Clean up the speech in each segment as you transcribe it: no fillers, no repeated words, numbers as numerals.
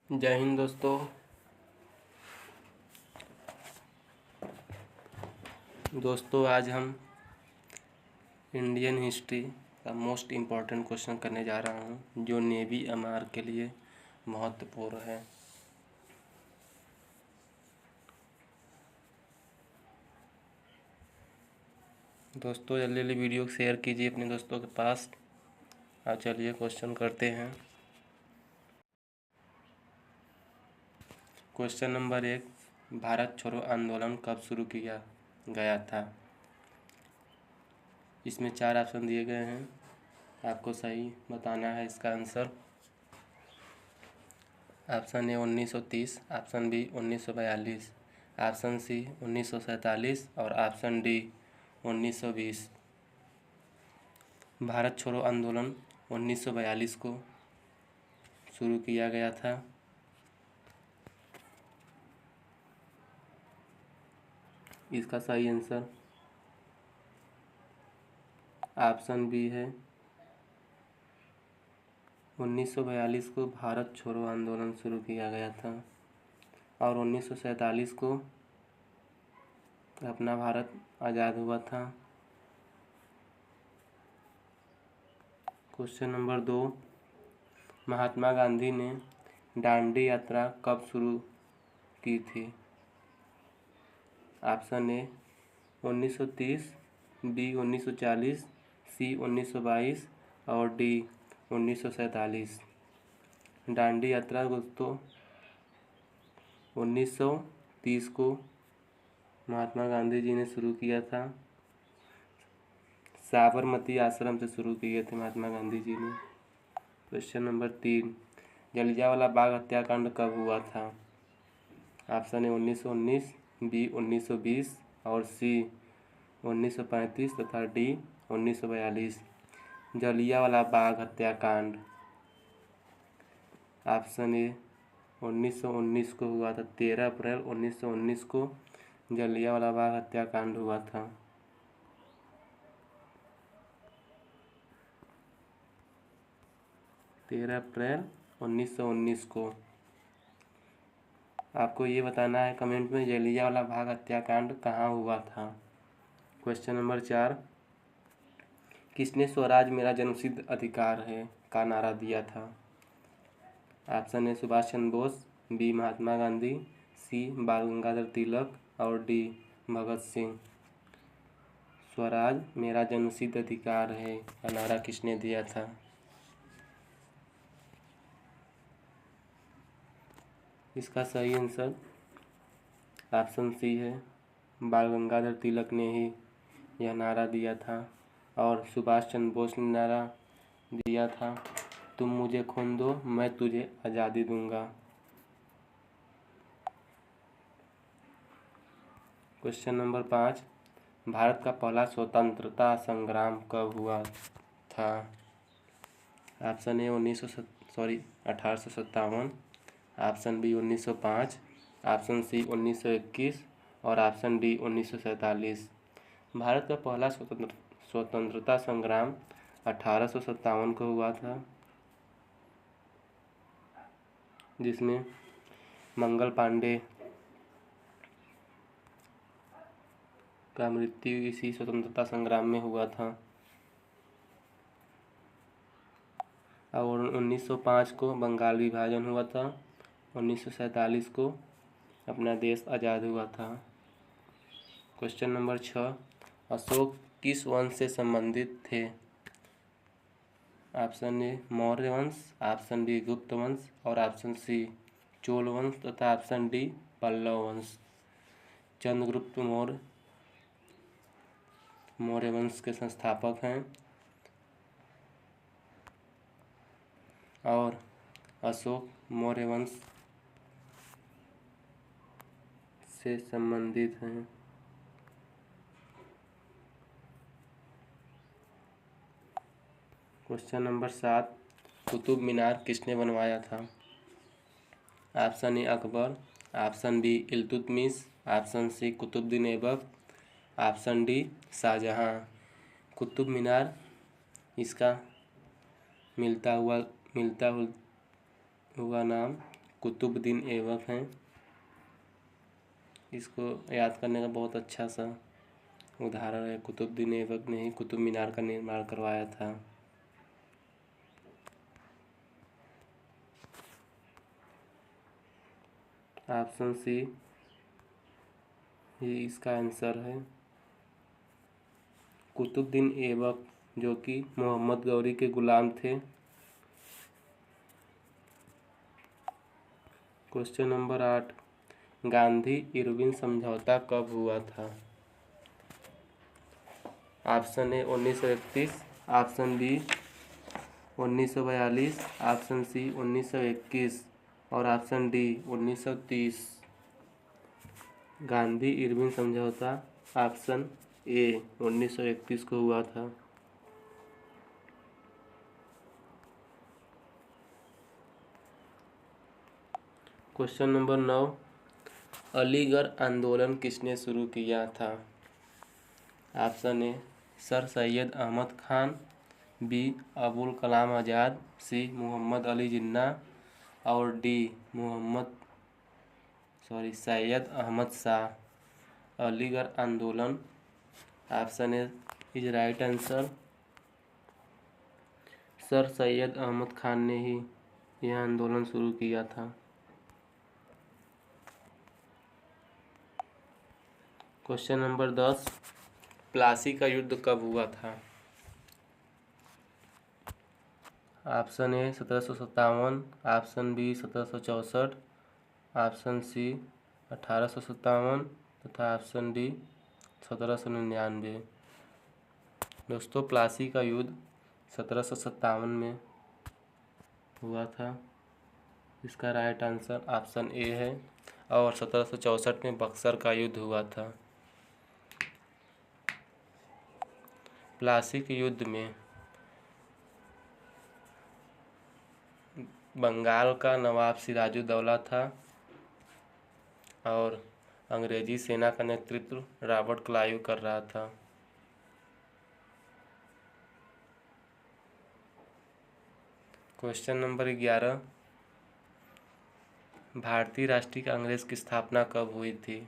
जय हिंद दोस्तों। आज हम इंडियन हिस्ट्री का मोस्ट इम्पॉर्टेंट क्वेश्चन करने जा रहा हूँ जो नेवी एमआर के लिए महत्वपूर्ण है। दोस्तों जल्दी जल्दी वीडियो को शेयर कीजिए अपने दोस्तों के पास। चलिए क्वेश्चन करते हैं। क्वेश्चन नंबर 1, भारत छोड़ो आंदोलन कब शुरू किया गया था? इसमें 4 ऑप्शन दिए गए हैं, आपको सही बताना है इसका आंसर। Option A 1930, option B 1942, option C 1947 और ऑप्शन डी 1920। भारत छोड़ो आंदोलन 1942 को शुरू किया गया था। इसका सही आंसर ऑप्शन बी है। 1942 को भारत छोड़ो आंदोलन शुरू किया गया था और 1947 को अपना भारत आज़ाद हुआ था। क्वेश्चन नंबर 2, महात्मा गांधी ने दांडी यात्रा कब शुरू की थी? ऑप्शन ए 1930, बी 1940, सी 1922 और डी 1947। दांडी यात्रा दोस्तों 1930 को महात्मा गांधी जी ने शुरू किया था। साबरमती आश्रम से शुरू किए थे महात्मा गांधी जी ने। क्वेश्चन नंबर 3, जलियांवाला बाग हत्याकांड कब हुआ था? ऑप्शन ए 1919, बी 1920 और सी 1935 तथा डी 1942। जलियांवाला बाग हत्याकांड ऑप्शन ए 1919 को हुआ था। 13 अप्रैल 1919 को जलियांवाला बाग हत्याकांड हुआ था। अप्रैल 1919 को। आपको ये बताना है कमेंट में जलियांवाला बाग हत्याकांड कहाँ हुआ था। क्वेश्चन नंबर 4, किसने स्वराज मेरा जन्मसिद्ध अधिकार है का नारा दिया था? Option A Subhash Chandra Bose, B Mahatma Gandhi, C Bal Gangadhar तिलक और डी भगत सिंह। स्वराज मेरा जन्मसिद्ध अधिकार है का नारा किसने दिया था? इसका सही आंसर ऑप्शन सी है, बाल गंगाधर तिलक ने ही यह नारा दिया था। और सुभाष चंद्र बोस ने नारा दिया था, तुम मुझे खून दो मैं तुझे आज़ादी दूंगा। क्वेश्चन नंबर 5, भारत का पहला स्वतंत्रता संग्राम कब हुआ था? Option A 1857, option B 1905, option C 1921 और ऑप्शन डी 1947। भारत का पहला स्वतंत्रता संग्राम 1857 को हुआ था, जिसमें मंगल पांडे का मृत्यु इसी स्वतंत्रता संग्राम में हुआ था। और 1905 को बंगाल विभाजन हुआ था। 1947 को अपना देश आज़ाद हुआ था। क्वेश्चन नंबर 6, अशोक किस वंश से संबंधित थे? ऑप्शन ए मौर्य वंश, ऑप्शन बी गुप्त वंश और ऑप्शन सी चोल वंश तथा ऑप्शन डी पल्लव वंश। चंद्रगुप्त मौर्य वंश के संस्थापक हैं और अशोक मौर्य वंश से संबंधित हैं। क्वेश्चन नंबर 7, कुतुब मीनार किसने बनवाया था? Option A Akbar, option B Iltutmish, option C Qutubuddin Aibak, option D Shahjahan. Qutub Minar इसका मिलता हुआ नाम कुतुबुद्दीन ऐबक हैं। इसको याद करने का बहुत अच्छा सा उदाहरण है। कुतुबुद्दीन ऐबक ने ही कुतुब मीनार का निर्माण करवाया था। ऑप्शन सी ही इसका आंसर है। कुतुबुद्दीन ऐबक जो कि मोहम्मद गौरी के गुलाम थे। क्वेश्चन नंबर 8, गांधी इरविन समझौता कब हुआ था? Option A 1931, option B 1942, option C 1921 और ऑप्शन डी 1930। गांधी इरविन समझौता ऑप्शन ए 1931 को हुआ था। क्वेश्चन नंबर 9, अलीगढ़ आंदोलन किसने शुरू किया था? Option A Sir Syed Ahmad Khan, B Abul Kalam Azad, C Mohammad Ali Jinnah और डी सैयद अहमद शाह। अलीगढ़ आंदोलन option A is right answer. Sir Syed Ahmad Khan ने ही यह आंदोलन शुरू किया था। क्वेश्चन नंबर 10, प्लासी का युद्ध कब हुआ था? Option A 1757, option B 1764, option C 1857 तथा ऑप्शन डी 1799। दोस्तों, प्लासी का युद्ध 1757 में हुआ था। इसका राइट आंसर ऑप्शन ए है। और 1764 में बक्सर का युद्ध हुआ था। प्लासी के युद्ध में बंगाल का नवाब सिराजुद्दौला था और अंग्रेजी सेना का नेतृत्व रॉबर्ट क्लाइव कर रहा था। क्वेश्चन नंबर 11, भारतीय राष्ट्रीय कांग्रेस की स्थापना कब हुई थी?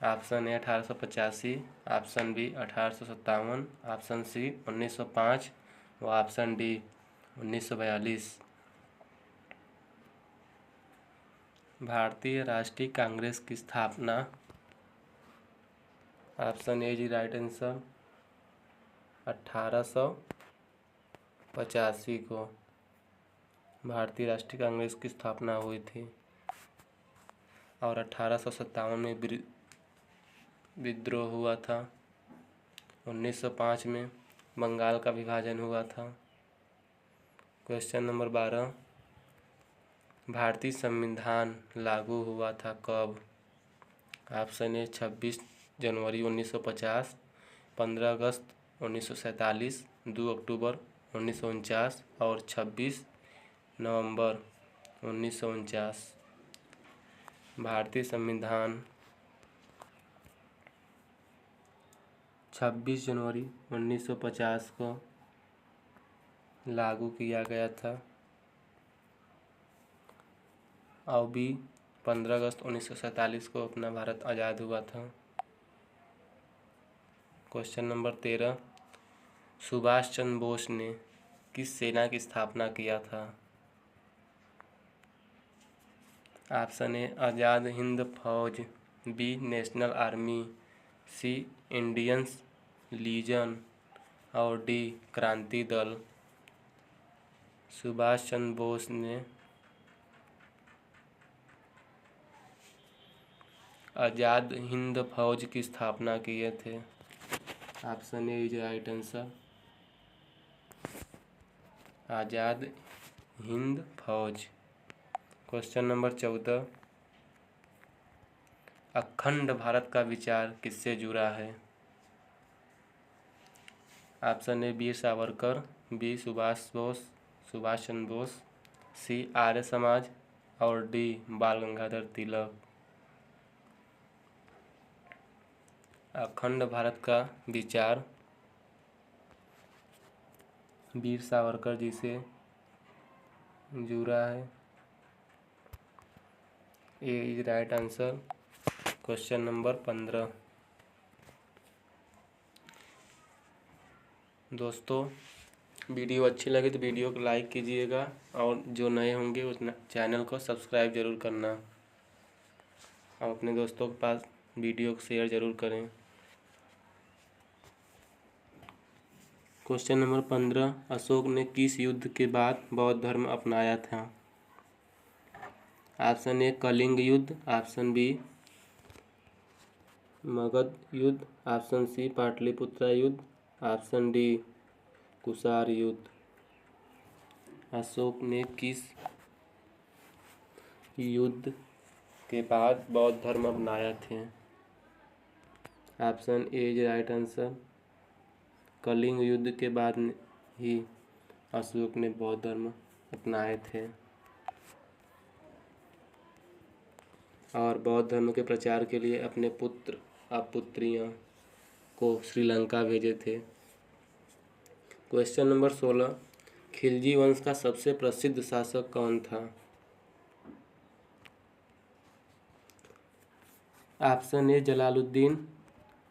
Option A 1885, option B 1857, option C 1905 व ऑप्शन डी 1942। भारतीय राष्ट्रीय कांग्रेस की स्थापना ऑप्शन ए जी राइट आंसर 1885 को भारतीय राष्ट्रीय कांग्रेस की स्थापना हुई थी और 1857 में विद्रोह हुआ था। 1905 में बंगाल का विभाजन हुआ था। क्वेश्चन नंबर 12, भारतीय संविधान लागू हुआ था कब? ऑप्शन ए 26 जनवरी 1950, 15 अगस्त 1947, 2 अक्टूबर 1949 और 26 नवंबर 1949। भारतीय संविधान 26 जनवरी 1950 को लागू किया गया था और भी 15 अगस्त 1947 को अपना भारत आज़ाद हुआ था। क्वेश्चन नंबर 13, सुभाष चंद्र बोस ने किस सेना की स्थापना किया था? ऑप्शन ए आज़ाद हिंद फौज, बी नेशनल आर्मी, सी इंडियन लीजन और डी क्रांति दल। सुभाष चंद्र बोस ने आज़ाद हिंद फौज की स्थापना किए थे। Option A is right answer. Azad Hind Fauj. Question number 14, अखंड भारत का विचार किससे जुड़ा है? Option A Veer Savarkar, B Subhash Chandra Bose, C Arya Samaj और डी बाल गंगाधर तिलक। अखंड भारत का विचार वीर सावरकर जी से जुड़ा है। A is right answer. Question number 15। दोस्तों वीडियो अच्छी लगे तो वीडियो को लाइक कीजिएगा और जो नए होंगे उस चैनल को सब्सक्राइब जरूर करना और अपने दोस्तों के पास वीडियो को शेयर जरूर करें। Question number 15। अशोक ने किस युद्ध के बाद बौद्ध धर्म अपनाया था? ऑप्शन ए कलिंग युद्ध, ऑप्शन बी मगध युद्ध, ऑप्शन सी पाटलिपुत्र युद्ध, ऑप्शन डी कुषाण युद्ध। अशोक ने किस युद्ध के बाद बौद्ध धर्म अपनाया थे? Option A is right answer. Kalinga युद्ध के बाद ही अशोक ने बौद्ध धर्म अपनाए थे और बौद्ध धर्म के प्रचार के लिए अपने पुत्र और पुत्रियां को श्रीलंका भेजे थे। Question number 16। खिलजी वंश का सबसे प्रसिद्ध शासक कौन था? Option A Jalaluddin,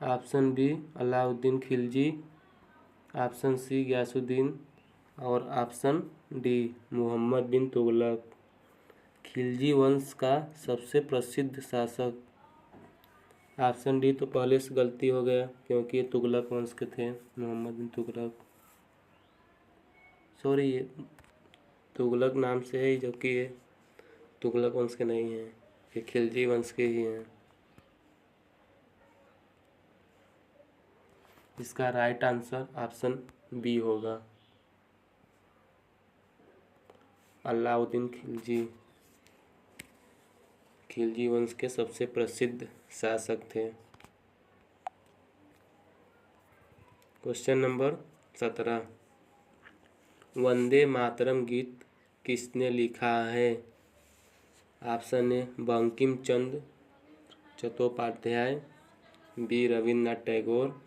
option B Alauddin Khilji, option C Ghiyasuddin और ऑप्शन डी मोहम्मद बिन तुगलक। खिलजी वंश का सबसे प्रसिद्ध शासक, ऑप्शन डी तो पहले से गलती हो गया क्योंकि ये तुगलक वंश के थे, मोहम्मद बिन तुगलक। सॉरी, ये तुगलक नाम से है जो कि ये तुगलक वंश के नहीं हैं, ये खिलजी वंश के ही हैं। इसका राइट आंसर ऑप्शन बी होगा, अलाउद्दीन खिलजी खिलजी वंश के सबसे प्रसिद्ध शासक थे। Question number 17। वंदे मातरम गीत किसने लिखा है? Option A Bankim Chandra Chattopadhyay, B Rabindranath Tagore,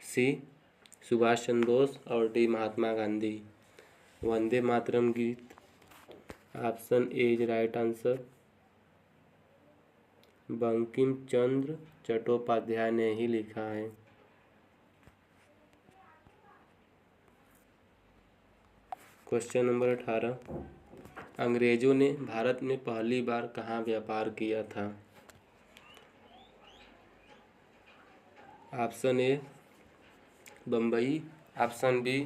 C Subhash Chandra Bose और डी महात्मा गांधी। वंदे मातरम गीत option A is right answer. Bankim Chandra Chattopadhyay ने ही लिखा है। Question number 18। अंग्रेजों ने भारत में पहली बार कहाँ व्यापार किया था? Option A Bombay, option B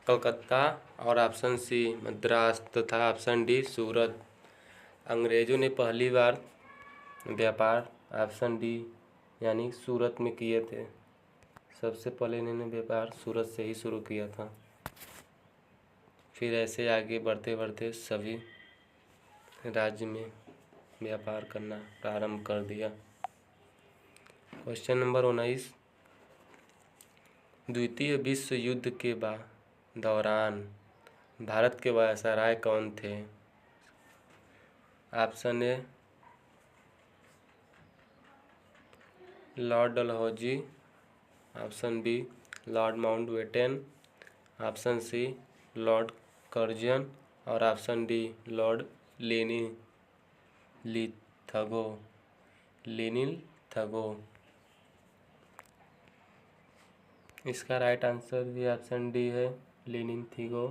Calcutta और ऑप्शन सी मद्रास तथा ऑप्शन डी सूरत। अंग्रेजों ने पहली बार व्यापार ऑप्शन डी यानी सूरत में किए थे। सबसे पहले इन्होंने व्यापार सूरत से ही शुरू किया था, फिर ऐसे आगे बढ़ते बढ़ते सभी राज्य में व्यापार करना प्रारंभ कर दिया। Question number 19। द्वितीय विश्व युद्ध के दौरान भारत के वायसराय कौन थे? Option A lord Dalhousie, option B Lord Mountbatten, option C lord Curzon और ऑप्शन डी लॉर्ड लेनिथगो। इसका राइट आंसर भी ऑप्शन डी है, लेनिथगो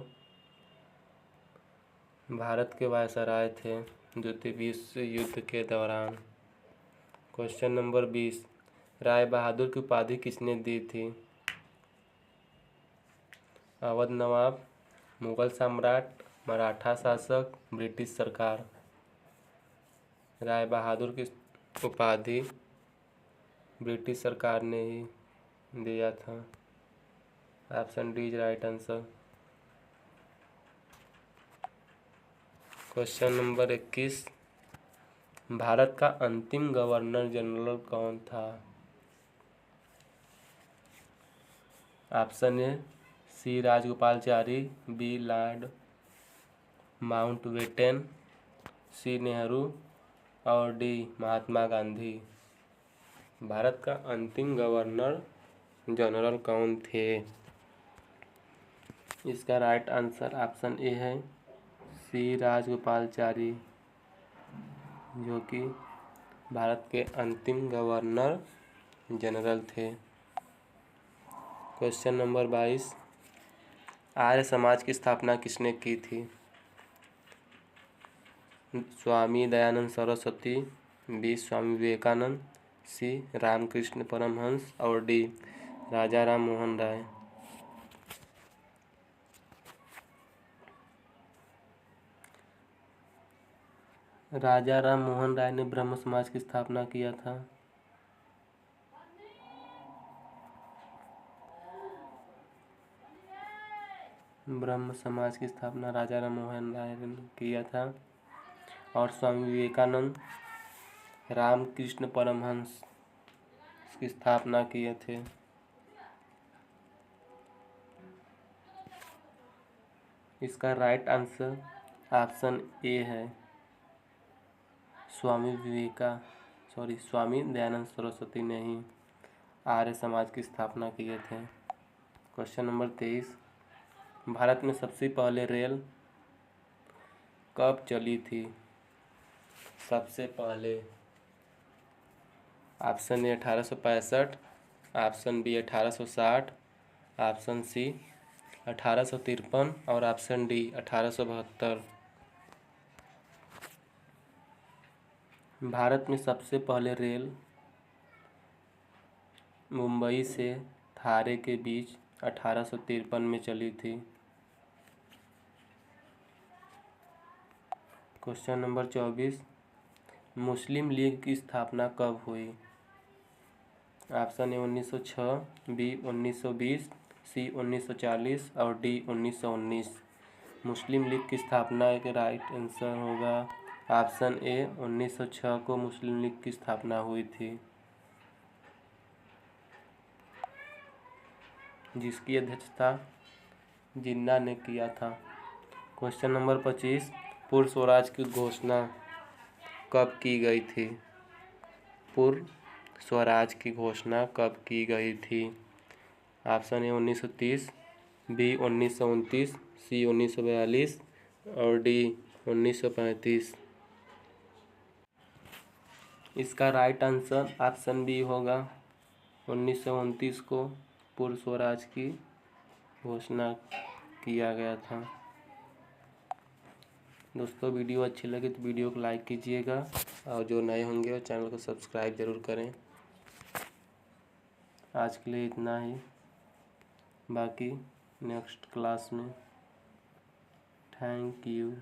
भारत के वायसराय थे द्वितीय विश्व युद्ध के दौरान। Question number 20। राय बहादुर की उपाधि किसने दी थी? अवध नवाब, मुगल सम्राट, मराठा शासक, ब्रिटिश सरकार। राय बहादुर की उपाधि ब्रिटिश सरकार ने ही दिया था। Option D is right answer. Question number 21। Bharat का अंतिम गवर्नर जनरल कौन था? Option A C Rajagopalachari, B Lord Mountbatten, C Nehru और डी महात्मा गांधी। भारत का अंतिम गवर्नर जनरल कौन थे? इसका राइट आंसर ऑप्शन ए है, सी राजगोपालाचारी। जो कि भारत के अंतिम गवर्नर जनरल थे। क्वेश्चन नंबर 22, आर्य समाज की स्थापना किसने की थी? स्वामी दयानंद सरस्वती, बी स्वामी विवेकानंद, सी रामकृष्ण परमहंस और डी राजा राम मोहन राय। राजा राम मोहन राय ने ब्रह्म समाज की स्थापना किया था। ब्रह्म समाज की स्थापना राजा राम मोहन राय ने किया था। और स्वामी विवेकानंद रामकृष्ण परमहंस की स्थापना किए थे। इसका राइट आंसर ऑप्शन ए है, स्वामी दयानंद सरस्वती ने ही आर्य समाज की स्थापना किए थे। क्वेश्चन नंबर 23, भारत में सबसे पहले रेल कब चली थी? सबसे पहले option A 1865, option B 1860, option C 1853 और ऑप्शन डी 1872। भारत में सबसे पहले रेल मुंबई से थाने के बीच 1853 में चली थी। क्वेश्चन नंबर 24, मुस्लिम लीग की स्थापना कब हुई? ऑप्शन ए 1906, बी 1920, सी 1940 और डी 1919। मुस्लिम लीग की स्थापना के राइट आंसर होगा ऑप्शन ए 1906 को मुस्लिम लीग की स्थापना हुई थी, जिसकी अध्यक्षता जिन्ना ने किया था। क्वेश्चन नंबर 25, पूर्ण स्वराज की घोषणा कब की गई थी? पूर्ण स्वराज की घोषणा कब की गई थी? ऑप्शन ए 1930, बी 1929, सी 1942 और डी 1935। इसका राइट आंसर ऑप्शन बी होगा, 1929 को पूर्ण स्वराज की घोषणा किया गया था। दोस्तों, वीडियो अच्छी लगी तो वीडियो को लाइक कीजिएगा और जो नए होंगे वो चैनल को सब्सक्राइब ज़रूर करें। आज के लिए इतना ही, बाकी नेक्स्ट क्लास में। Thank you.